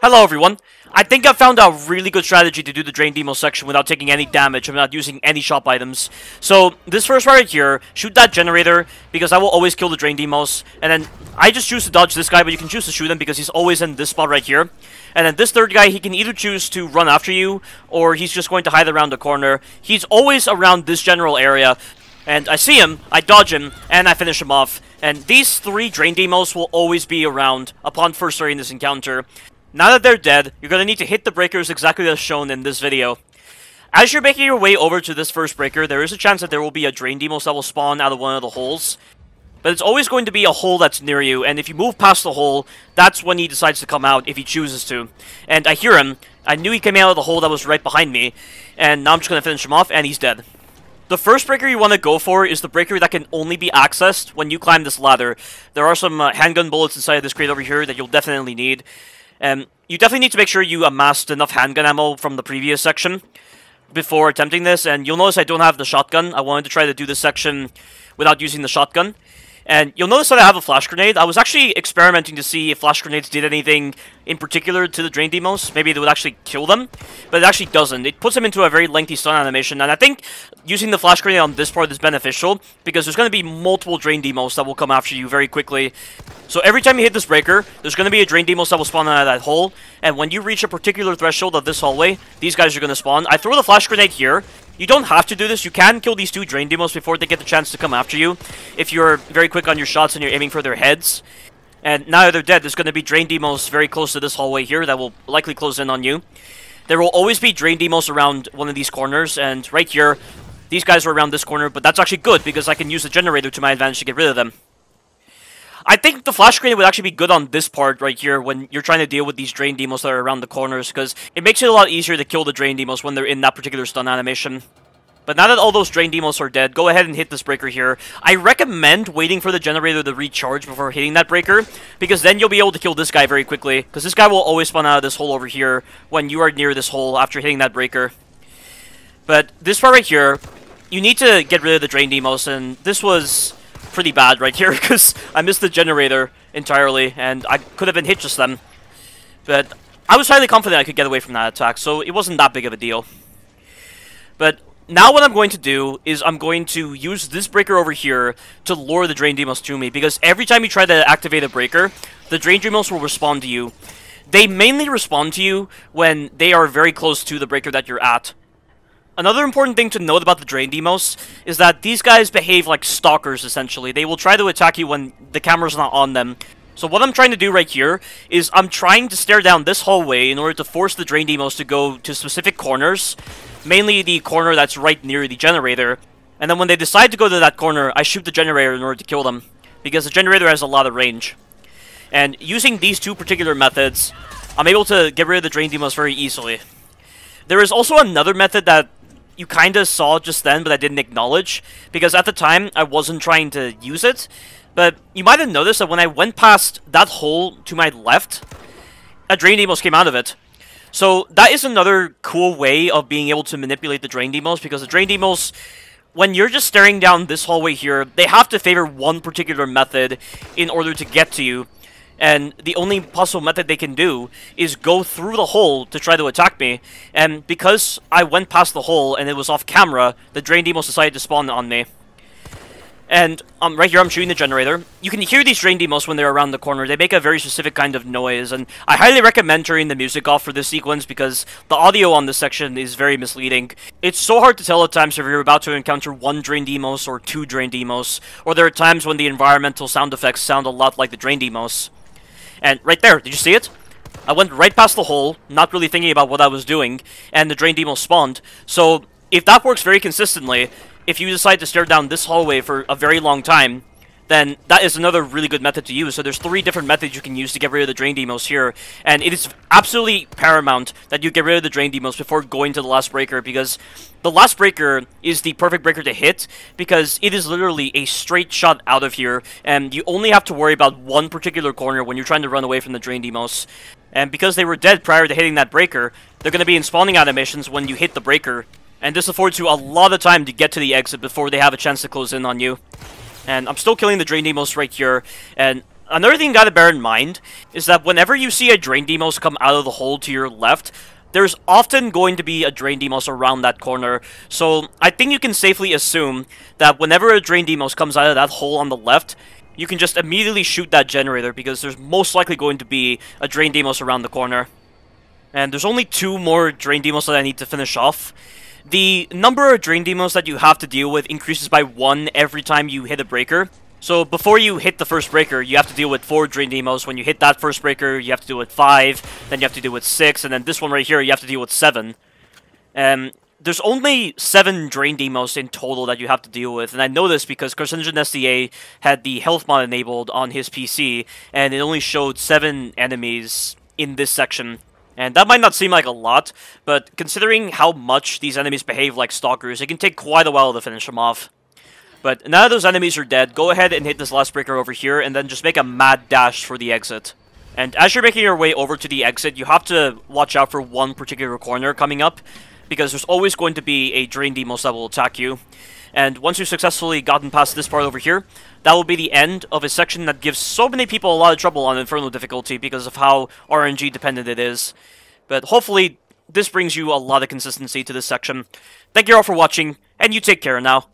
Hello everyone! I think I found a really good strategy to do the Drain Deimos section without taking any damage and without using any shop items. So, this first right here, shoot that generator, because I will always kill the Drain Deimos, and then I just choose to dodge this guy, but you can choose to shoot him because he's always in this spot right here. And then this third guy, he can either choose to run after you, or he's just going to hide around the corner. He's always around this general area, and I see him, I dodge him, and I finish him off. And these three Drain Deimos will always be around upon first starting this encounter. Now that they're dead, you're going to need to hit the breakers exactly as shown in this video. As you're making your way over to this first breaker, there is a chance that there will be a Drain Deimos that will spawn out of one of the holes. But it's always going to be a hole that's near you, and if you move past the hole, that's when he decides to come out, if he chooses to. And I hear him. I knew he came out of the hole that was right behind me, and now I'm just going to finish him off, and he's dead. The first breaker you want to go for is the breaker that can only be accessed when you climb this ladder. There are some handgun bullets inside of this crate over here that you'll definitely need. You definitely need to make sure you amassed enough handgun ammo from the previous section before attempting this, and you'll notice I don't have the shotgun. I wanted to try to do this section without using the shotgun. And you'll notice that I have a flash grenade. I was actually experimenting to see if flash grenades did anything in particular to the Drain Deimos. Maybe they would actually kill them, but it actually doesn't. It puts them into a very lengthy stun animation, and I think using the flash grenade on this part is beneficial, because there's going to be multiple Drain Deimos that will come after you very quickly. So every time you hit this breaker, there's going to be a Drain Deimos that will spawn out of that hole, and when you reach a particular threshold of this hallway, these guys are going to spawn. I throw the flash grenade here. You don't have to do this. You can kill these two Drain Deimos before they get the chance to come after you, if you're very quick on your shots and you're aiming for their heads. And now that they're dead, there's going to be Drain Deimos very close to this hallway here that will likely close in on you. There will always be Drain Deimos around one of these corners, and right here, these guys are around this corner, but that's actually good because I can use the generator to my advantage to get rid of them. I think the flash grenade would actually be good on this part right here when you're trying to deal with these Drain Deimos that are around the corners, because it makes it a lot easier to kill the Drain Deimos when they're in that particular stun animation. But now that all those Drain Deimos are dead, go ahead and hit this breaker here. I recommend waiting for the generator to recharge before hitting that breaker, because then you'll be able to kill this guy very quickly, because this guy will always spawn out of this hole over here when you are near this hole after hitting that breaker. But this part right here, you need to get rid of the Drain Deimos, and this was pretty bad right here, because I missed the generator entirely, and I could have been hit just then. But I was highly confident I could get away from that attack, so it wasn't that big of a deal. But now what I'm going to do is I'm going to use this breaker over here to lure the Drain Deimos to me, because every time you try to activate a breaker, the Drain Deimos will respond to you. They mainly respond to you when they are very close to the breaker that you're at. Another important thing to note about the Drain Deimos is that these guys behave like stalkers, essentially. They will try to attack you when the camera's not on them. So what I'm trying to do right here is I'm trying to stare down this hallway in order to force the Drain Deimos to go to specific corners, mainly the corner that's right near the generator. And then when they decide to go to that corner, I shoot the generator in order to kill them, because the generator has a lot of range. And using these two particular methods, I'm able to get rid of the Drain Deimos very easily. There is also another method that you kind of saw just then, but I didn't acknowledge, because at the time, I wasn't trying to use it. But you might have noticed that when I went past that hole to my left, a Drain Deimos came out of it. So that is another cool way of being able to manipulate the Drain Deimos, because the Drain Deimos, when you're just staring down this hallway here, they have to favor one particular method in order to get to you. And the only possible method they can do is go through the hole to try to attack me. And because I went past the hole and it was off camera, the Drain Deimos decided to spawn on me. And right here I'm shooting the generator. You can hear these Drain Deimos when they're around the corner. They make a very specific kind of noise, and I highly recommend turning the music off for this sequence because the audio on this section is very misleading. It's so hard to tell at times if you're about to encounter one Drain Deimos or two Drain Deimos, or there are times when the environmental sound effects sound a lot like the Drain Deimos. And right there, did you see it? I went right past the hole, not really thinking about what I was doing, and the Drain Deimos spawned. So, if that works very consistently, if you decide to stare down this hallway for a very long time, then that is another really good method to use. So there's 3 different methods you can use to get rid of the Drain Deimos here, and it is absolutely paramount that you get rid of the Drain Deimos before going to the last breaker, because the last breaker is the perfect breaker to hit, because it is literally a straight shot out of here, and you only have to worry about one particular corner when you're trying to run away from the Drain Deimos. And because they were dead prior to hitting that breaker, they're going to be in spawning animations when you hit the breaker, and this affords you a lot of time to get to the exit before they have a chance to close in on you. And I'm still killing the Drain Deimos right here, and another thing you gotta bear in mind is that whenever you see a Drain Deimos come out of the hole to your left, there's often going to be a Drain Deimos around that corner. So I think you can safely assume that whenever a Drain Deimos comes out of that hole on the left, you can just immediately shoot that generator because there's most likely going to be a Drain Deimos around the corner. And there's only 2 more Drain Deimos that I need to finish off. The number of Drain Deimos that you have to deal with increases by 1 every time you hit a breaker. So before you hit the first breaker, you have to deal with 4 Drain Deimos. When you hit that first breaker, you have to deal with 5. Then you have to deal with 6. And then this one right here, you have to deal with 7. There's only 7 Drain Deimos in total that you have to deal with. And I know this because Carcinogen SDA had the health mod enabled on his PC. And it only showed 7 enemies in this section. And that might not seem like a lot, but considering how much these enemies behave like stalkers, it can take quite a while to finish them off. But now that those enemies are dead, go ahead and hit this last breaker over here, and then just make a mad dash for the exit. And as you're making your way over to the exit, you have to watch out for one particular corner coming up, because there's always going to be a Drain Deimos that will attack you. And once you've successfully gotten past this part over here, that will be the end of a section that gives so many people a lot of trouble on Inferno difficulty because of how RNG dependent it is. But hopefully, this brings you a lot of consistency to this section. Thank you all for watching, and you take care now.